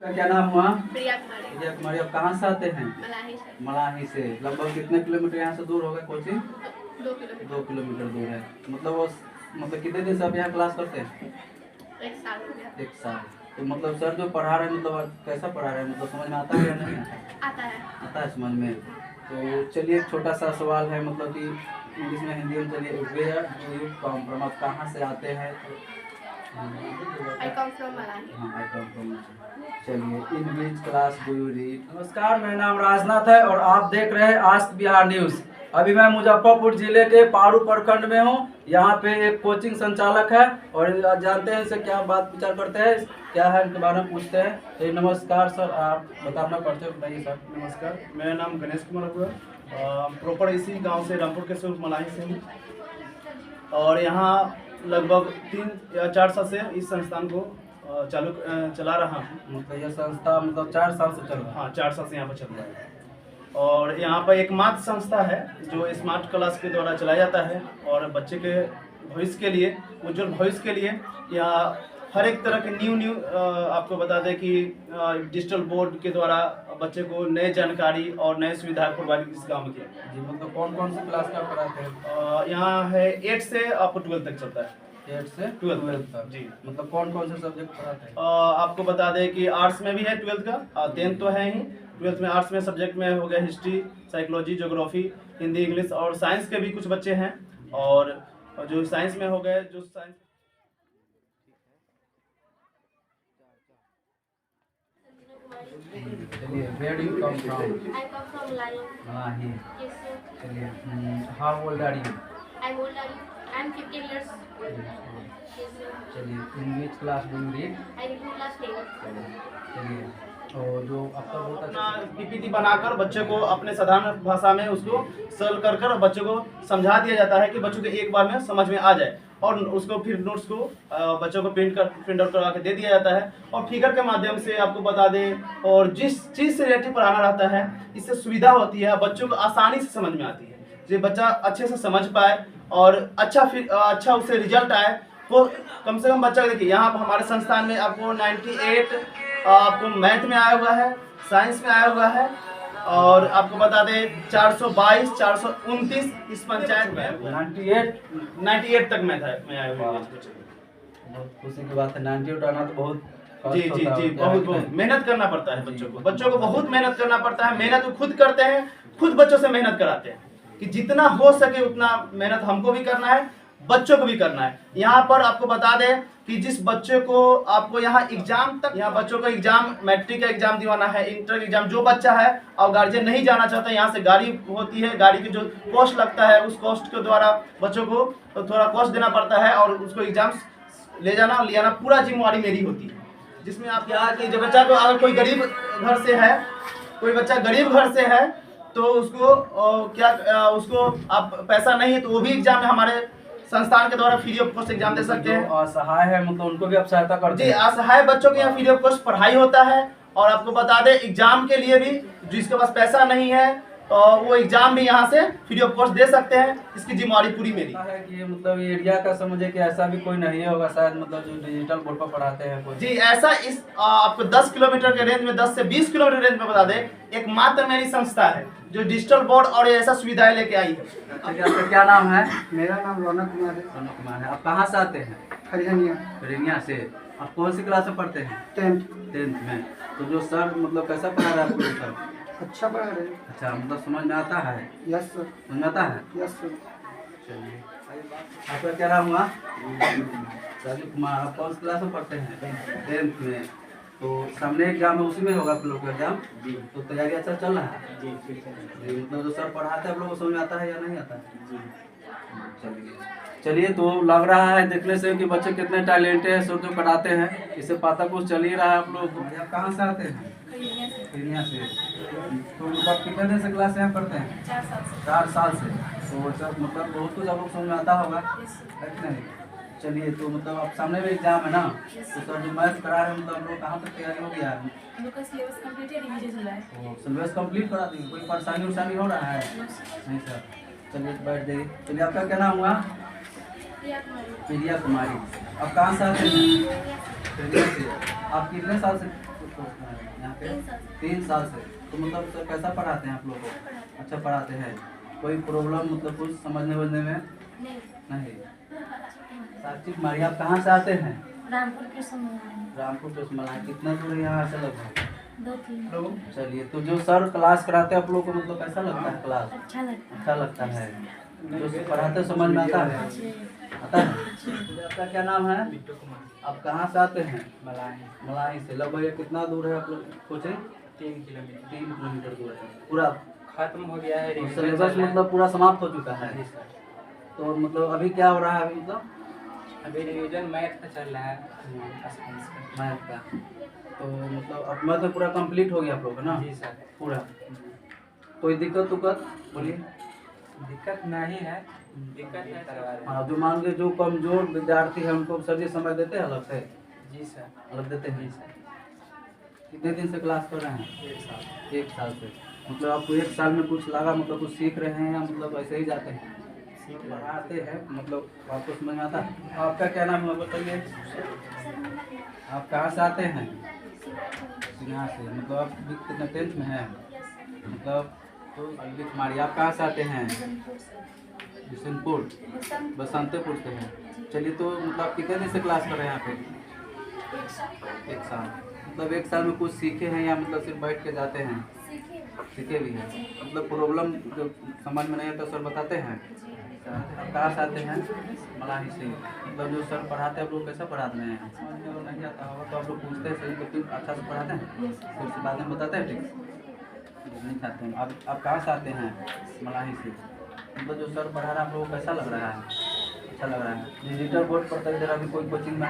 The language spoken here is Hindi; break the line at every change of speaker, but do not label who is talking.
क्या नाम हुआ?
प्रिया कुमारी।
प्रिया कुमारी। अब कहाँ से आते हैं?
मलाही से।
मलाही से। लगभग कितने किलोमीटर यहाँ से दूर होगा कोचिंग?
2 किलोमीटर।
2 किलोमीटर दूर है। मतलब कितने दिन से आप यहाँ क्लास करते हैं?
1 साल हो गया।
1 साल। तो मतलब सर जो पढ़ा रहे हैं मतलब कैसा पढ़ा रहे हैं, मतलब समझ में आता है या नहीं
आता है।
आता है समझ में? तो चलिए एक छोटा सा सवाल है, मतलब कि इंग्लिश में हिंदी में। चलिए where do you come from, आप कहाँ से आते हैं?
I come from Malahi।
हाँ, आई कम फ्रॉम। चलिए in which class do you read? नमस्कार, मेरा नाम राजनाथ है और आप देख रहे हैं आस्क बिहार न्यूज़। अभी मैं मुजफ्फरपुर जिले के पारू प्रखंड में हूँ। यहाँ पे एक कोचिंग संचालक है और जानते हैं इनसे क्या बात विचार करते हैं, क्या है इनके बारे में पूछते हैं। तो नमस्कार सर, आप बताना पड़ते बताइए सर।
नमस्कार, मेरा नाम गणेश कुमार हुआ। प्रॉपर इसी गांव से रामपुर के सूर्य मलाही से हूँ और यहाँ लगभग 3 या 4 साल से इस संस्थान को चला रहा हूँ।
मतलब यह संस्था मतलब 4 साल से चल रहा है?
हाँ, 4 साल से यहाँ पर चल रहा है और यहाँ पर एकमात्र संस्था है जो स्मार्ट क्लास के द्वारा चलाया जाता है और बच्चे के भविष्य के लिए, उज्जवल भविष्य के लिए यहाँ हर एक तरह के न्यू आपको बता दें कि डिजिटल बोर्ड के द्वारा बच्चे को नए जानकारी और नए सुविधाएं प्रोवाइड इस गाँव में किया
जी। मतलब कौन कौन सी क्लास का पढ़ाते हैं?
यहाँ है 8 से आपको 12 तक चलता है।
8 से 12 तक जी। मतलब कौन कौन से सब्जेक्ट पढ़ाते हैं?
आपको बता दें कि आर्ट्स में भी है 12th का, 10th तो है ही। 12th में आर्ट्स में सब्जेक्ट में हो गया history, psychology, geography, Hindi, English और साइंस के भी कुछ बच्चे हैं। और जो साइंस में हो गए जो साइंस
चलिए where do you come from?
I come from Malahi।
Malahi.
Yes sir।
चलिए how old are you?
I'm old are you? I'm 15 years old। Yes sir।
चलिए in which class do you read?
I read in class 10।
चलिए और जो आपका बहुत
अपना
अच्छा
पीपीटी बनाकर बच्चे को अपने साधारण भाषा में उसको सरल कर कर बच्चे को समझा दिया जाता है कि बच्चों को एक बार में समझ में आ जाए और उसको फिर नोट्स को बच्चों को प्रिंट आउट करवा के दे दिया जाता है और फिगर के माध्यम से आपको बता दें और जिस चीज़ से रिलेटेड पढ़ाना रहता है इससे सुविधा होती है, बच्चों को आसानी से समझ में आती है। जो बच्चा अच्छे से समझ पाए और अच्छा उससे रिजल्ट आए वो कम से कम बच्चा देखिए यहाँ पर हमारे संस्थान में आपको 98 आपको मैथ में आया हुआ है, साइंस में आया हुआ है और आपको बता दें 422 429 इस पंचायत में 98 तक मैथ में आया हुआ है।
बहुत खुशी की बात है। 98 आना तो बहुत
जी जी जी, बहुत मेहनत करना पड़ता है बच्चों को बहुत मेहनत करना पड़ता है। मेहनत वो खुद करते हैं, खुद बच्चों से मेहनत कराते हैं कि जितना हो सके उतना मेहनत हमको भी करना है, बच्चों को भी करना है। यहाँ पर आपको बता दें कि जिस बच्चे को आपको यहाँ एग्जाम तक, यहाँ बच्चों को एग्जाम मैट्रिक का एग्जाम दिवाना है, इंटर एग्जाम, जो बच्चा है और गार्जियन नहीं जाना चाहता, यहाँ से गाड़ी होती है, गाड़ी की जो कॉस्ट लगता है उस कॉस्ट के द्वारा बच्चों को तो थोड़ा कॉस्ट देना पड़ता है और उसको एग्जाम ले जाना और ले आना पूरा जिम्मेवारी मेरी होती है। जिसमें आप क्या कि जब बच्चा को अगर कोई गरीब घर से है, कोई बच्चा गरीब घर से है तो उसको उसको आप पैसा नहीं है तो वो भी एग्जाम में हमारे संस्थान के द्वारा फ्री ऑफ कॉस्ट एग्जाम दे सकते हैं।
असहाय है मतलब उनको भी आप सहायता करते हैं?
जी, असहाय बच्चों के यहाँ फ्री ऑफ कॉस्ट पढ़ाई होता है और आपको बता दें एग्जाम के लिए भी जिसके पास पैसा नहीं है वो एग्जाम भी यहाँ से फ्री ऑफ कॉस्ट दे सकते हैं। इसकी जिम्मेवारी पूरी मेरी
है कि मतलब एरिया का समझे कि ऐसा भी कोई नहीं होगा शायद, मतलब जो डिजिटल बोर्ड पर पढ़ाते हैं कोई?
जी, ऐसा इस आपको 10 किलोमीटर के रेंज में, 10 से 20 किलोमीटर रेंज में बता दें, एकमात्र मेरी संस्था है जो डिजिटल बोर्ड और ऐसा सुविधाएं लेके आई है।
आपका क्या नाम है?
मेरा नाम रौनक कुमार है।
रौनक कुमार है। आप कहाँ से आते हैं? हरियाणा से। आप कौन सी क्लास में पढ़ते हैं? 10th में। तो जो सर मतलब कैसा पढ़ा रहा है आपको सर?
अच्छा पढ़ा रहे।
अच्छा, मतलब समझ में आता है?
Yes sir.
समझ में आता है?
Yes sir.
चलिए आपका क्या नाम हुआ? राजू कुमार। आप कौन सी क्लास में पढ़ते हैं? 10th में। तो सामने एग्जाम है, उसी में होगा आप लोग का एग्जाम? तो तैयारी अच्छा चल रहा है? जी, मतलब जो सर पढ़ाते हैं आप लोग को समझ में आता है या नहीं आता है? चलिए तो लग रहा है देखने से कि बच्चे कितने टैलेंटेड हैं, सब जो पढ़ाते हैं इससे पता कुछ चल ही रहा है। आप लोग कहाँ से आते हैं? खैरिया से। तो मतलब कितने दिन से क्लास यहाँ पढ़ते हैं? 4 साल से। तो सब मतलब बहुत कुछ आप लोग समझ में आता होगा है कि नहीं? चलिए तो मतलब आप सामने में एग्जाम है ना, तो सर जो मैथ करा रहे हैं मतलब हम लोग कहाँ तक तैयारी हो गया है?
सिलेबस कंप्लीट है, रिवीजन चला है।
सिलेबस कंप्लीट करा दी, कोई परेशानी हो रहा है? नहीं सर। चलिए बैठ जाइए। चलिए आपका क्या नाम हुआ? प्रिया कुमारी। अब कहाँ से आते हैं? आप कितने साल से 3 साल से। तो मतलब सर कैसा पढ़ाते हैं आप लोग को? अच्छा पढ़ाते हैं। कोई प्रॉब्लम मतलब कुछ समझने वझने में?
नहीं।
नहीं। साक्षी कुमारी आप कहाँ से आते हैं?
रामपुर के समय
रामपुर के उसमला। कितना दूर है यहाँ से लगभग?
2-3।
चलिए, तो जो सर क्लास कराते हैं आप लोग को मतलब कैसा लगता है क्लास?
अच्छा लगता है।
अच्छा लगता है। जो पढ़ाते समझ में आता है? आता है। आपका क्या नाम है? आप कहाँ से आते हैं? मलाही से। लगभग ये कितना दूर है आप लोग सोचे?
3 किलोमीटर
3 किलोमीटर दूर है। पूरा
खत्म हो गया है। रिवीजन
सिलेबस
चल रहा है।
मतलब पूरा समाप्त हो चुका है।
जी सर।
तो मतलब अभी क्या हो रहा है अभी मतलब?
अभी रिवीजन मैथ का चल रहा है। साइंस का।
मैथ का। तो मतलब अब मैथ में पूरा कंप्लीट हो गया आप लोग का ना?
जी सर।
पूरा। कोई दिक्कत उक्कत बोलिए?
दिक्कत नहीं है। दिक्कत है करवा रहे हैं।
हाँ, जो मान लीजिए जो कमजोर विद्यार्थी है उनको सर जी समय देते हैं अलग से?
जी सर।
अलग देते हैं।
जी सर।
कितने दिन से क्लास कर रहे हैं?
1 साल।
1 साल से। मतलब आपको 1 साल में कुछ लगा, मतलब कुछ सीख रहे हैं या मतलब ऐसे ही जाते हैं? पढ़ाते हैं मतलब आपको समझ में आता है? आपका क्या नाम है बताइए? आप कहाँ से आते हैं? यहाँ से। मतलब आप कितने 10th में हैं? मतलब तो कुमारी आप कहाँ से आते हैं? बिशनपुर। बसंतपुर से हैं। चलिए, तो मतलब कितने दिन से क्लास कर रहे हैं यहाँ पे? 1 साल। मतलब 1 साल में कुछ सीखे हैं या मतलब सिर्फ बैठ के जाते हैं? सीखे भी हैं। मतलब प्रॉब्लम जो समझ में नहीं आता सर बताते हैं? आप कहाँ से आते हैं? मलाही से। मतलब जो सर पढ़ाते हैं आप लोग कैसा पढ़ाते हैं? समझ में नहीं आता होगा तो आप लोग पूछते हैं सही तो फिर अच्छा से पढ़ाते हैं? फिर से बाद में बताते हैं ठीक? नहीं चाहते हैं। आप कहाँ से आते हैं? मलाही से। मतलब जो सर पढ़ा रहा है आप लोगों को कैसा लग रहा है? अच्छा लग रहा है। डिजिटल बोर्ड पर तो इधर अभी कोई कोचिंग में